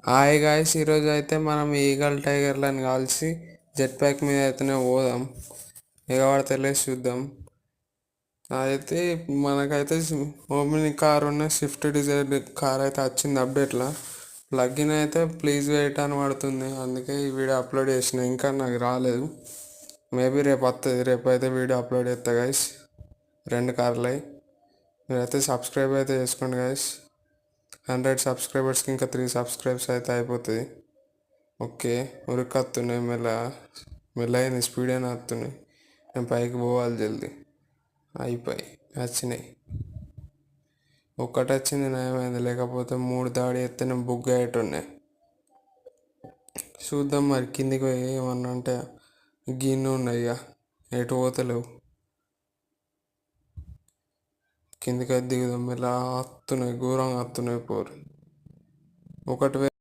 Hi guys, ఈరోజు అయితే మనం ఈగల్ టైగర్లను కలిసి జెట్ ప్యాక్ మీద అయితేనే పోదాం. ఎగబడితే చూద్దాం. అయితే మనకైతే ఓమిని కార్ ఉన్న స్విఫ్ట్ డిజైర్ కార్ అయితే వచ్చింది అప్డేట్లో. ప్లగ్ఇన్ అయితే ప్లీజ్ వెయిట్ అని పడుతుంది, అందుకే ఈ వీడియో అప్లోడ్ చేసిన. ఇంకా నాకు రాలేదు, మేబీ రేపు వస్తుంది. రేపు అయితే వీడియో అప్లోడ్ చేస్తా గైస్. 2 కార్లు అయి మీరైతే సబ్స్క్రైబ్ అయితే చేసుకోండి గైస్. 100 సబ్స్క్రైబర్స్కి ఇంకా 3 సబ్స్క్రైబ్స్ అయితే అయిపోతుంది. ఓకే, ఉరికత్తున్నాయి మెల్లగా స్పీడ్ అయినా వస్తున్నాయి. నేను పైకి పోవాలి జల్దీ. అయిపోయి వచ్చినాయి. ఒక్కటి వచ్చింది నయమైంది, లేకపోతే 3 దాడి ఎత్తే నేను బుక్ అయ్యేటున్నాయి. చూద్దాం మరి, కిందికి పోయి ఏమన్నా అంటే గిన్నె ఉన్నాయి ఇక ఎటు పోతలేవు. కిందికి అయితే దిగుదాం. ఇలా వస్తున్నాయి, ఘోరంగా వస్తున్నాయి పోరు. ఒకటి